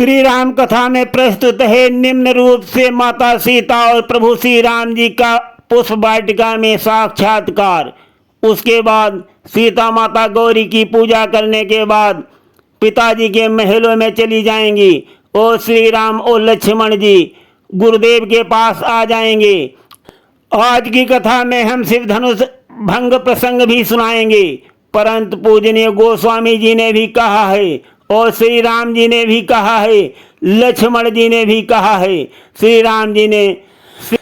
श्री राम कथा में प्रस्तुत है निम्न रूप से माता सीता और प्रभु श्री राम जी का पुष्प वाटिका में साक्षात्कार। उसके बाद सीता माता गौरी की पूजा करने के बाद पिताजी के महलों में चली जाएंगी और श्री राम और लक्ष्मण जी गुरुदेव के पास आ जाएंगे। आज की कथा में हम शिव धनुष भंग प्रसंग भी सुनाएंगे, परंतु पूजनीय गोस्वामी जी ने भी कहा है और श्री राम जी ने भी कहा है, लक्ष्मण जी ने भी कहा है, श्री राम जी ने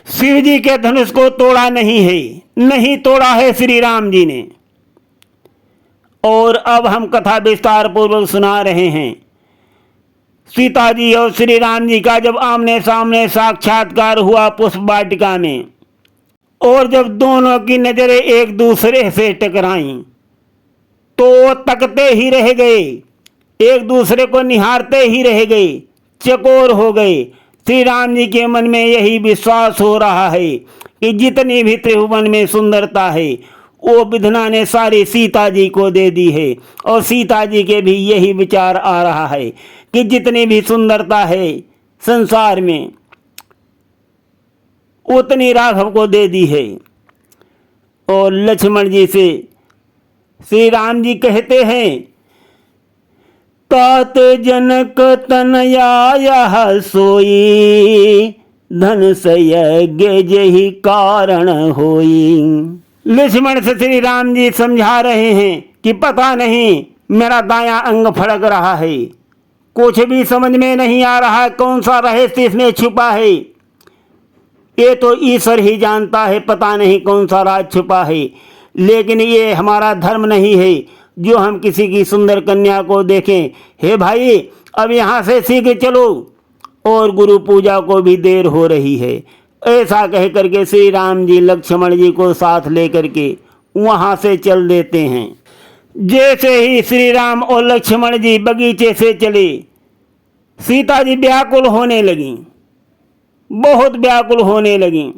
शिव जी के धनुष को तोड़ा नहीं है, नहीं तोड़ा है श्री राम जी ने। और अब हम कथा विस्तार पूर्वक सुना रहे हैं। सीता जी और श्री राम जी का जब आमने सामने साक्षात्कार हुआ पुष्प वाटिका में, और जब दोनों की नजरें एक दूसरे से टकराईं तो तकते ही रह गए, एक दूसरे को निहारते ही रह गए, चकोर हो गए। श्री राम जी के मन में यही विश्वास हो रहा है कि जितनी भी त्रिभुवन में सुंदरता है वो विधना ने सारी सीता जी को दे दी है, और सीता जी के भी यही विचार आ रहा है कि जितनी भी सुंदरता है संसार में उतनी राघव को दे दी है। और लक्ष्मण जी से श्री राम जी कहते हैं, तात जनक तनया यह सोई, धन यज्ञ जहि कारण होई। लक्ष्मण से श्री राम जी समझा रहे हैं कि पता नहीं मेरा दायां अंग फड़क रहा है, कुछ भी समझ में नहीं आ रहा है, कौन सा रहस्य इसमें छुपा है, ये तो ईश्वर ही जानता है, पता नहीं कौन सा राज छुपा है। लेकिन ये हमारा धर्म नहीं है जो हम किसी की सुंदर कन्या को देखें। हे भाई, अब यहाँ से शीघ्र चलो, और गुरु पूजा को भी देर हो रही है। ऐसा कह करके श्री राम जी लक्ष्मण जी को साथ लेकर के वहाँ से चल देते हैं। जैसे ही श्री राम और लक्ष्मण जी बगीचे से चले, सीता जी व्याकुल होने लगी, बहुत व्याकुल होने लगी।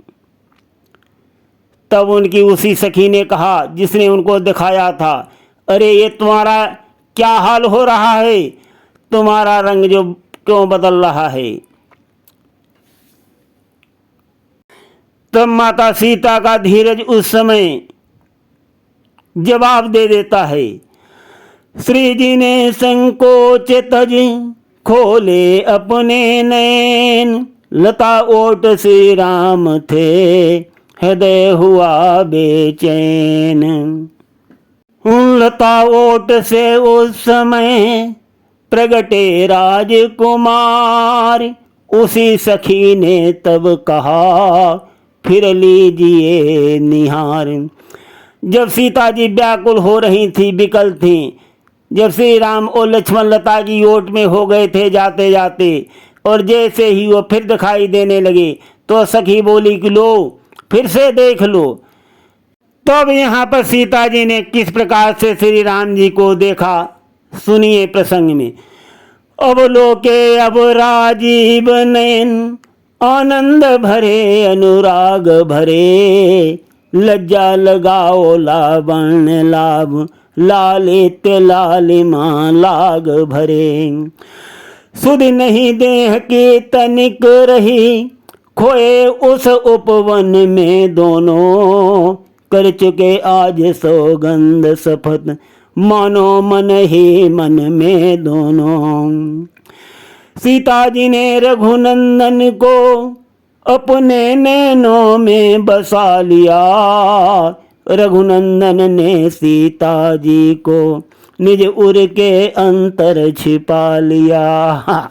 तब उनकी उसी सखी ने कहा जिसने उनको दिखाया था, अरे ये तुम्हारा क्या हाल हो रहा है, तुम्हारा रंग जो क्यों बदल रहा है। तब माता सीता का धीरज उस समय जवाब दे देता है, श्री जी ने संकोच तज खोले अपने नैन, लता ओट श्री राम थे हृदय हुआ बेचैन। लता ओट से उस समय प्रगटे राजकुमार, उसी सखी ने तब कहा फिर लीजिए निहार। जब सीता जी व्याकुल हो रही थी, विकल थी, जब श्री राम और लक्ष्मण लता की ओट में हो गए थे जाते जाते, और जैसे ही वो फिर दिखाई देने लगे तो सखी बोली कि लो फिर से देख लो। तब यहाँ पर सीता जी ने किस प्रकार से श्री राम जी को देखा, सुनिए प्रसंग में। अब लोके अब राजीव नयन, आनंद भरे अनुराग भरे, लज्जा लगाओ लावण्य लाभ, लालित लालिमा लाग भरे। सुध नहीं देह की तनिक रही, खोए उस उपवन में दोनों, कर चुके आज सौगंध शपथ, मानो मन ही मन में दोनों। सीता जी ने रघुनंदन को अपने नैनों में बसा लिया, रघुनंदन ने सीता जी को निज उर के अंतर छिपा लिया।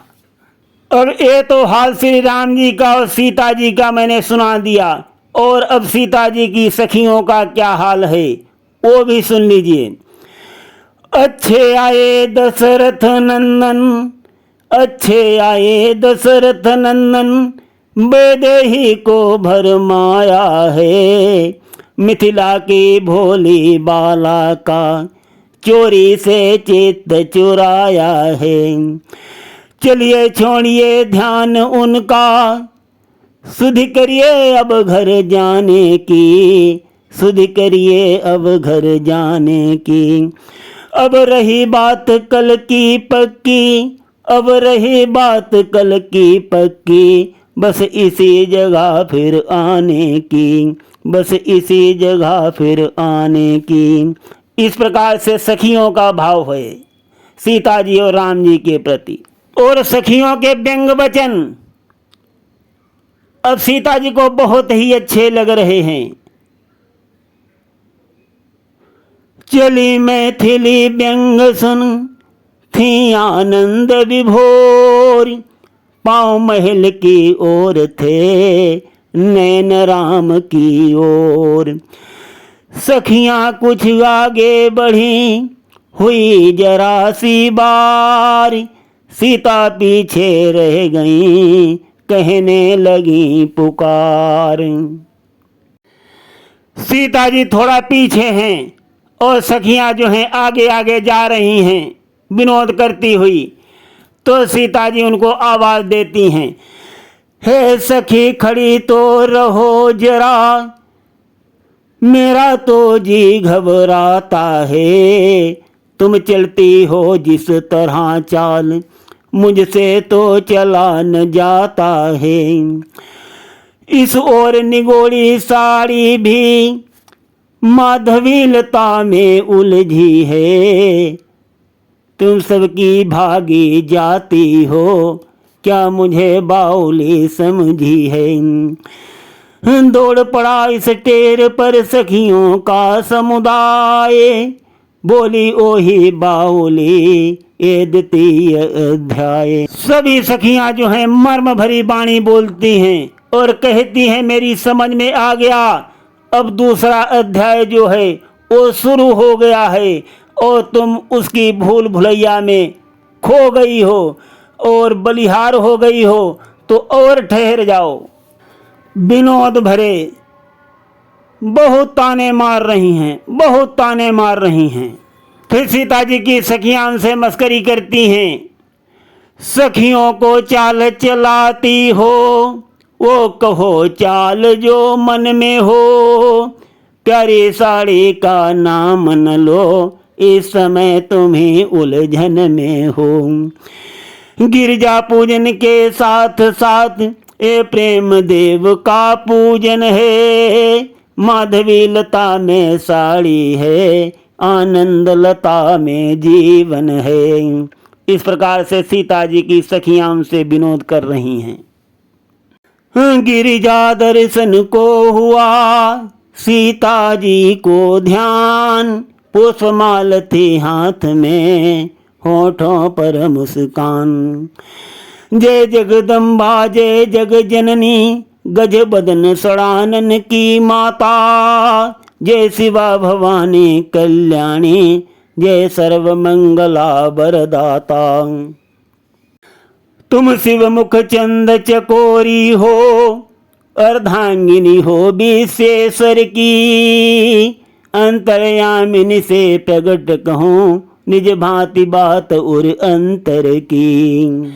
और ये तो हाल श्री राम जी का और सीता जी का मैंने सुना दिया, और अब सीता जी की सखियों का क्या हाल है वो भी सुन लीजिए। अच्छे आए दशरथ नंदन, अच्छे आए दशरथ नंदन, वैदेही को भरमाया है, मिथिला की भोली बाला का चोरी से चित्त चुराया है। चलिए छोड़िए ध्यान उनका, सुध करिए अब घर जाने की, सुध करिए अब घर जाने की। अब रही बात कल की पक्की, अब रही बात कल की पक्की, बस इसी जगह फिर आने की, बस इसी जगह फिर आने की। इस प्रकार से सखियों का भाव है सीता जी और राम जी के प्रति। और सखियों के व्यंग वचन अब सीता जी को बहुत ही अच्छे लग रहे हैं। चली मैथिली व्यंग सुन थी आनंद विभोर, पाँव महल की ओर थे नैन राम की ओर। सखियां कुछ आगे बढ़ी हुई जरा सी बार, सीता पीछे रह गईं कहने लगी पुकार। सीता जी थोड़ा पीछे हैं और सखियां जो हैं आगे आगे जा रही हैं विनोद करती हुई। तो सीता जी उनको आवाज देती हैं, हे सखी खड़ी तो रहो जरा, मेरा तो जी घबराता है। तुम चलती हो जिस तरह चाल, मुझसे तो चला न जाता है। इस ओर निगोड़ी साड़ी भी माधवी लता में उलझी है। तुम सबकी भागी जाती हो, क्या मुझे बाउली समझी है। दौड़ पड़ा इस टेर पर सखियों का समुदाय, बोली ओही बाउली ये द्वितीय अध्याय। सभी सखियां जो हैं मर्म भरी बाणी बोलती हैं और कहती हैं मेरी समझ में आ गया, अब दूसरा अध्याय जो है वो शुरू हो गया है और तुम उसकी भूल भुलैया में खो गई हो और बलिहार हो गई हो, तो और ठहर जाओ। विनोद भरे बहुत ताने मार रही हैं, बहुत ताने मार रही हैं। फिर सीता जी की सखियां उनसे मस्करी करती हैं। सखियों को चाल चलाती हो, वो कहो चाल जो मन में हो। प्यारी साड़ी का नाम न लो, इस समय तुम्हें उलझन में हो। गिरजा पूजन के साथ साथ ये प्रेम देव का पूजन है। माधवी लता में साड़ी है, आनंद लता में जीवन है। इस प्रकार से सीता जी की सखियां उनसे विनोद कर रही हैं। गिरिजा दर्शन को हुआ सीता जी को ध्यान, पुष्पमाल थी हाथ में होठों पर मुस्कान। जय जगदम्बा जय जग जननी, गज बदन सड़ानन की माता। जय शिवा भवानी कल्याणी, जय सर्व मंगला वरदाता। तुम शिव मुख चंद चकोरी हो, अर्धांगिनी हो विशेषर की। अंतर्यामिनी से प्रगट कहूँ निज भांति बात और अंतर की।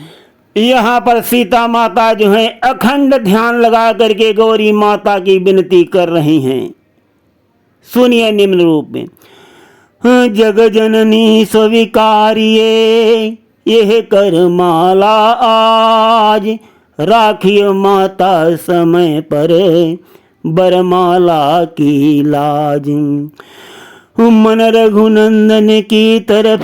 यहाँ पर सीता माता जो है अखंड ध्यान लगा करके गौरी माता की विनती कर रही हैं। सुनिए निम्न रूप में। जग जननी स्वीकारिये यह कर माला आज, राखियो माता समय पर बरमाला की लाज। मन रघुनंदन की तरफ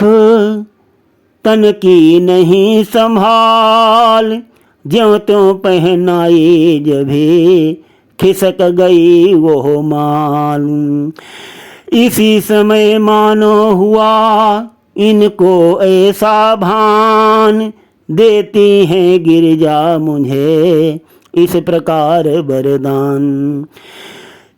तन की नहीं संभाल, ज्यों त्यों पहनाई जभी खिसक गई वो माल। इसी समय मानो हुआ इनको ऐसा भान, देती हैं गिरजा मुझे इस प्रकार वरदान।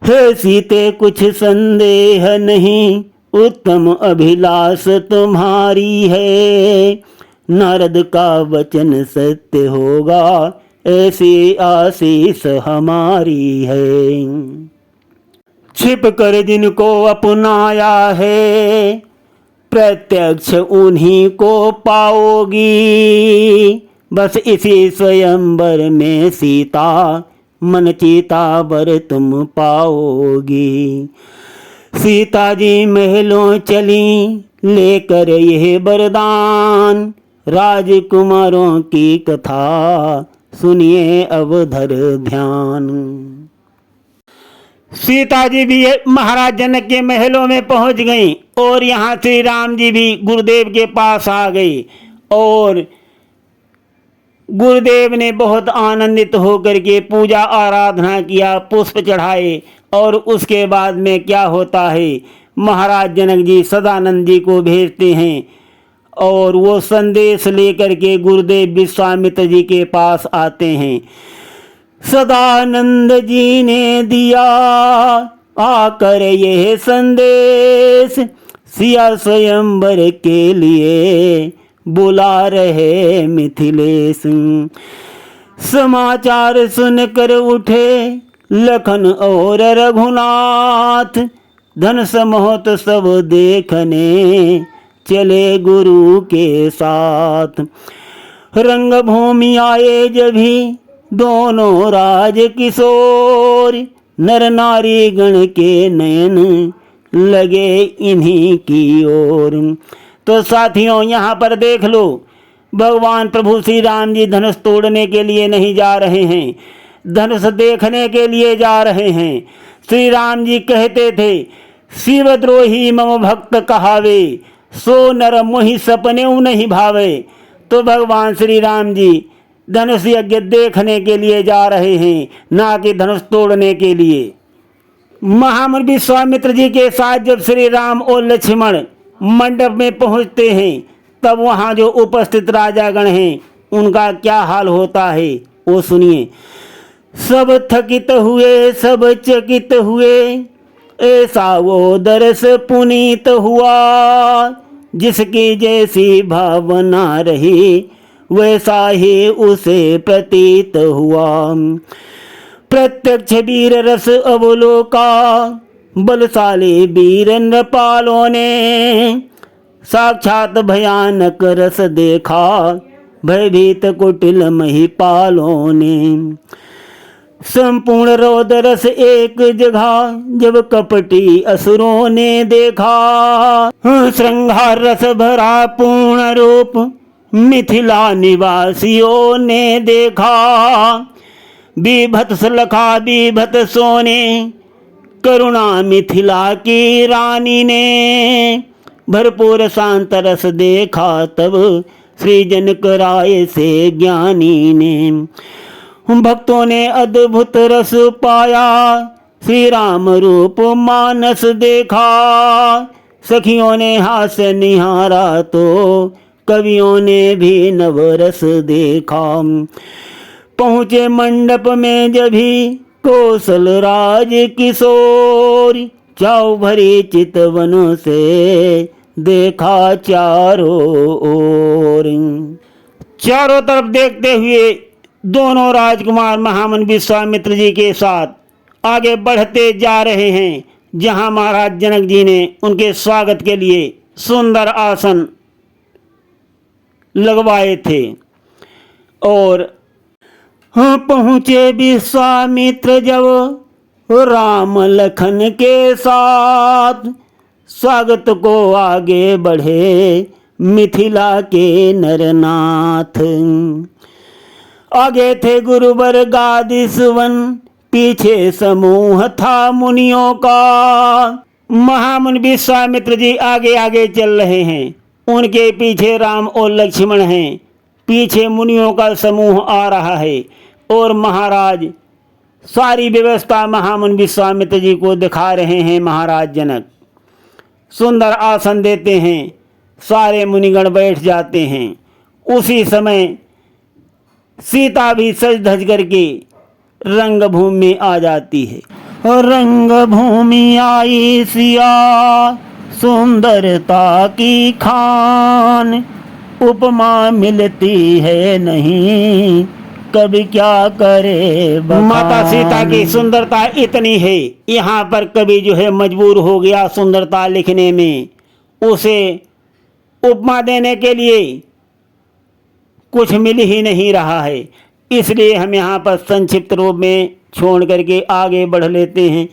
हे सीते कुछ संदेह नहीं, उत्तम अभिलाष तुम्हारी है। नारद का वचन सत्य होगा, ऐसी आशीष हमारी है। छिप कर जिनको अपनाया है, प्रत्यक्ष उन्हीं को पाओगी। बस इसी स्वयंवर में सीता मन चीता वर तुम पाओगी। सीता जी महलों चली लेकर यह वरदान, राजकुमारों की कथा सुनिए अब धर ध्यान। सीता जी भी महाराज जनक के महलों में पहुंच गईं और यहाँ श्री राम जी भी गुरुदेव के पास आ गए और गुरुदेव ने बहुत आनंदित होकर के पूजा आराधना किया, पुष्प चढ़ाए। और उसके बाद में क्या होता है, महाराज जनक जी सदानंद जी को भेजते हैं और वो संदेश लेकर के गुरुदेव विश्वामित्र जी के पास आते हैं। सदानंद जी ने दिया आकर यह संदेश, सिया स्वयंवर के लिए बुला रहे मिथिलेश। समाचार सुनकर उठे लखन और रघुनाथ, धन समोत सब देखने चले गुरु के साथ। रंग भूमि आए जभी दोनों राज किशोर, नर नारी गण के नयन लगे इन्हीं की ओर। तो साथियों यहाँ पर देख लो, भगवान प्रभु श्री राम जी धनुष तोड़ने के लिए नहीं जा रहे हैं, धनुष देखने के लिए जा रहे हैं। श्री राम जी कहते थे, शिवद्रोही मम भक्त कहावे, सो नर मोहि सपने नहीं भावे। तो भगवान श्री राम जी धनुष यज्ञ देखने के लिए जा रहे हैं, ना कि धनुष तोड़ने के लिए। महामुनि विश्वामित्र जी के साथ जब श्री राम और लक्ष्मण मंडप में पहुंचते हैं, तब वहां जो उपस्थित राजागण हैं उनका क्या हाल होता है वो सुनिए। सब थकित हुए, सब चकित हुए, ऐसा वो दरस पुनीत हुआ, जिसकी जैसी भावना रही वैसा ही उसे प्रतीत हुआ। प्रत्यक्ष वीर रस अवलोका, बलशाली वीर नृपालों ने, साक्षात भयानक रस देखा, भयभीत कुटिल महिपालों ने। संपूर्ण रौद्र रस एक जगह, जब कपटी असुरों ने देखा, श्रृंगार रस भरा पूर्ण रूप, मिथिला निवासियों ने देखा। बीभत्स लखा बीभत सोने, करुणा मिथिला की रानी ने, भरपूर शांत रस देखा तब श्री जनक राय से ज्ञानी ने। भक्तों ने अद्भुत रस पाया, श्री राम रूप मानस देखा, सखियों ने हास्य निहारा तो कवियों ने भी नवरस देखा। पहुँचे मंडप में जभी कौशल राज किशोर, चाव भरी चितवनों से देखा चारों ओर। चारों तरफ देखते हुए दोनों राजकुमार महामुनि विश्वामित्र जी के साथ आगे बढ़ते जा रहे हैं, जहां महाराज जनक जी ने उनके स्वागत के लिए सुंदर आसन लगवाए थे। और पहुँचे विश्वामित्र जब राम लखन के साथ, स्वागत को आगे बढ़े मिथिला के नरनाथ। आगे थे गुरुवर गादी सुवन, पीछे समूह था मुनियों का। महामुनि विश्वामित्र जी आगे आगे चल रहे हैं, उनके पीछे राम और लक्ष्मण हैं, पीछे मुनियों का समूह आ रहा है। और महाराज सारी व्यवस्था महामुनि विश्वामित्र जी को दिखा रहे हैं। महाराज जनक सुंदर आसन देते हैं, सारे मुनिगण बैठ जाते हैं। उसी समय सीता भी सज धज करके रंगभूमि में आ जाती है। रंगभूमि आई सिया सुंदरता की खान, उपमा मिलती है नहीं, कभी क्या करे बखान। माता सीता की सुंदरता इतनी है, यहाँ पर कवि जो है मजबूर हो गया सुंदरता लिखने में। उसे उपमा देने के लिए कुछ मिल ही नहीं रहा है, इसलिए हम यहाँ पर संक्षिप्त रूप में छोड़ करके आगे बढ़ लेते हैं।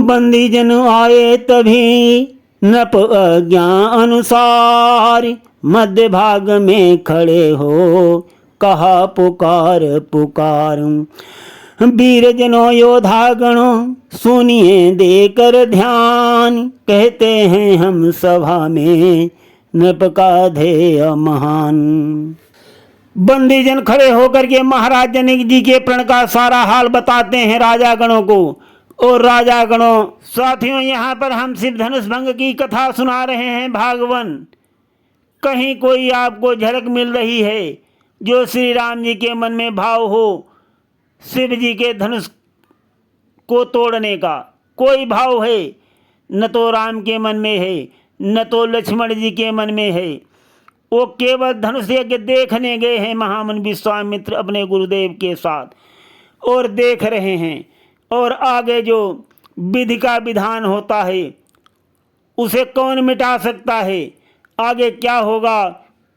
बंदीजन आए तभी नप आज्ञा अनुसार, मध्य भाग में खड़े हो कहा पुकार पुकार। वीर जनों योद्धा गणों सुनिए देकर ध्यान, कहते हैं हम सभा में नृप का ध्येय महान। बंदी जन खड़े होकर के महाराज जनक जी के प्रण का सारा हाल बताते हैं राजा गणों को। और राजा गणों साथियों, यहाँ पर हम सिर्फ धनुष भंग की कथा सुना रहे हैं भागवन। कहीं कोई आपको झलक मिल रही है जो श्री राम जी के मन में भाव हो शिव जी के धनुष को तोड़ने का? कोई भाव है? न तो राम के मन में है, न तो लक्ष्मण जी के मन में है। वो केवल धनुष यज्ञ देखने गए हैं महामुनि विश्वामित्र अपने गुरुदेव के साथ, और देख रहे हैं। और आगे जो विधि का विधान होता है उसे कौन मिटा सकता है? आगे क्या होगा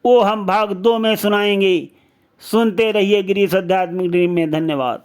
वो हम भाग 2 में सुनाएंगे। सुनते रहिए गिरीश आध्यात्मिक ड्रीम में। धन्यवाद।